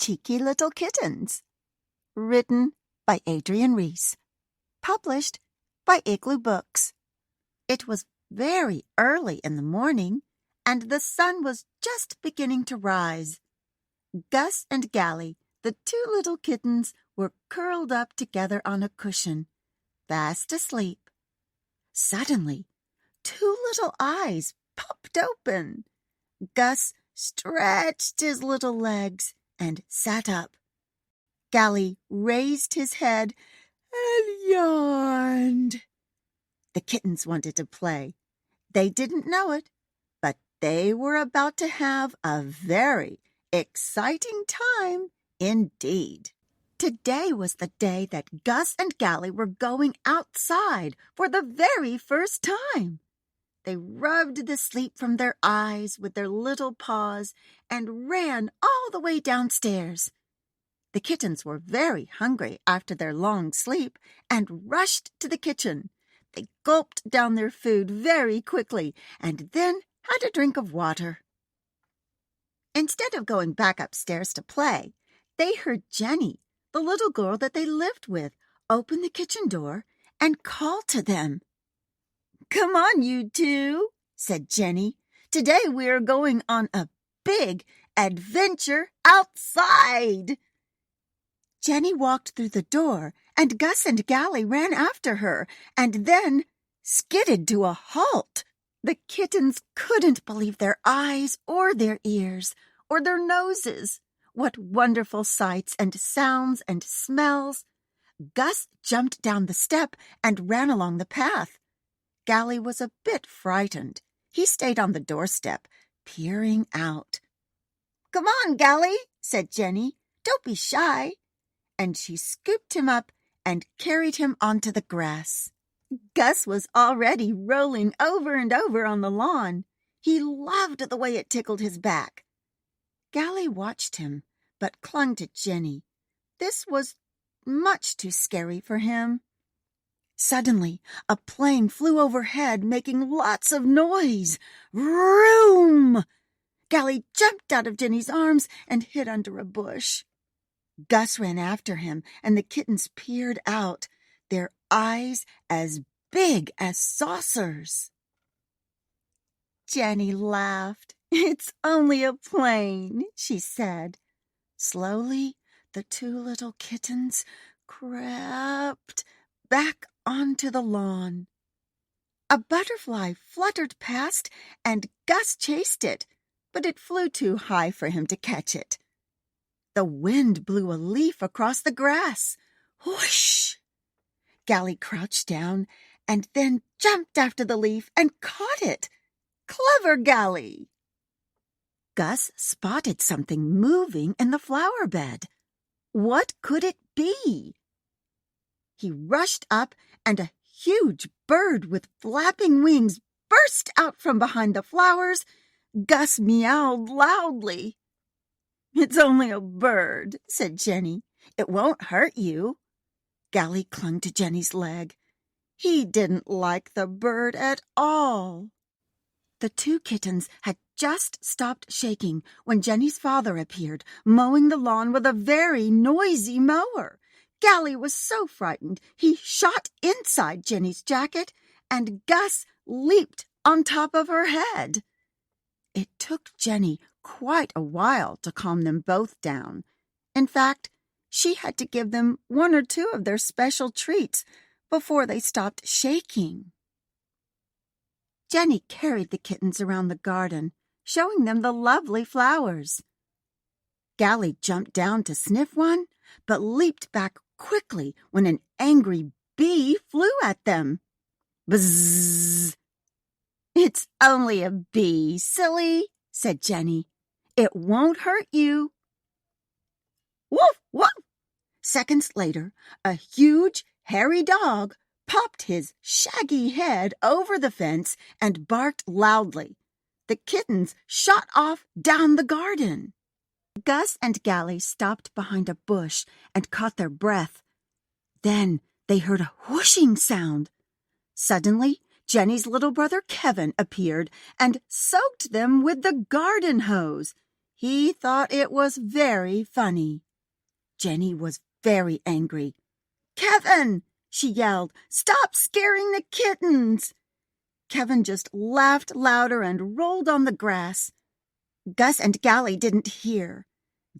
Cheeky Little Kittens. Written by Adrian Rees. Published by Igloo Books. It was very early in the morning, and the sun was just beginning to rise. Gus and Gally, the two little kittens, were curled up together on a cushion, fast asleep. Suddenly, two little eyes popped open. Gus stretched his little legs and sat up. Gally raised his head and yawned. The kittens wanted to play. They didn't know it, but they were about to have a very exciting time indeed. Today was the day that Gus and Gally were going outside for the very first time. They rubbed the sleep from their eyes with their little paws and ran all the way downstairs. The kittens were very hungry after their long sleep and rushed to the kitchen. They gulped down their food very quickly and then had a drink of water. Instead of going back upstairs to play, they heard Jenny, the little girl that they lived with, open the kitchen door and call to them. "Come on, you two," said Jenny. "Today we are going on a big adventure outside." Jenny walked through the door, and Gus and Gally ran after her, and then skidded to a halt. The kittens couldn't believe their eyes or their ears or their noses. What wonderful sights and sounds and smells! Gus jumped down the step and ran along the path. Gally was a bit frightened. He stayed on the doorstep, peering out. "Come on, Gally," said Jenny. "Don't be shy." And she scooped him up and carried him onto the grass. Gus was already rolling over and over on the lawn. He loved the way it tickled his back. Gally watched him, but clung to Jenny. This was much too scary for him. Suddenly, a plane flew overhead, making lots of noise. Vroom! Gally jumped out of Jenny's arms and hid under a bush. Gus ran after him, and the kittens peered out, their eyes as big as saucers. Jenny laughed. "It's only a plane," she said. Slowly, the two little kittens crept back onto the lawn. A butterfly fluttered past, and Gus chased it, but it flew too high for him to catch it. The wind blew a leaf across the grass. Whoosh! Gally crouched down and then jumped after the leaf and caught it. Clever Gally! Gus spotted something moving in the flower bed. What could it be? He rushed up, and a huge bird with flapping wings burst out from behind the flowers. Gus meowed loudly. "It's only a bird," said Jenny. "It won't hurt you." Gally clung to Jenny's leg. He didn't like the bird at all. The two kittens had just stopped shaking when Jenny's father appeared, mowing the lawn with a very noisy mower. Gally was so frightened he shot inside Jenny's jacket, and Gus leaped on top of her head. It took Jenny quite a while to calm them both down. In fact, she had to give them one or two of their special treats before they stopped shaking. Jenny carried the kittens around the garden, showing them the lovely flowers. Gally jumped down to sniff one, but leaped back quickly when an angry bee flew at them. Bzzz! "It's only a bee, silly," said Jenny. "It won't hurt you." Woof, woof! Seconds later, a huge, hairy dog popped his shaggy head over the fence and barked loudly. The kittens shot off down the garden. Gus and Gally stopped behind a bush and caught their breath. Then they heard a whooshing sound. Suddenly, Jenny's little brother Kevin appeared and soaked them with the garden hose. He thought it was very funny. Jenny was very angry. "Kevin!" she yelled. "Stop scaring the kittens!" Kevin just laughed louder and rolled on the grass. Gus and Gally didn't hear.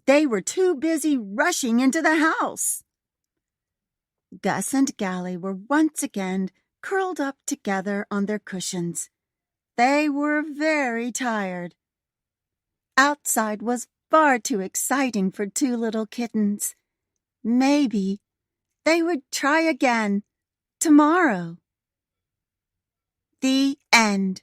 They were too busy rushing into the house. Gus and Gally were once again curled up together on their cushions. They were very tired. Outside was far too exciting for two little kittens. Maybe they would try again tomorrow. The end.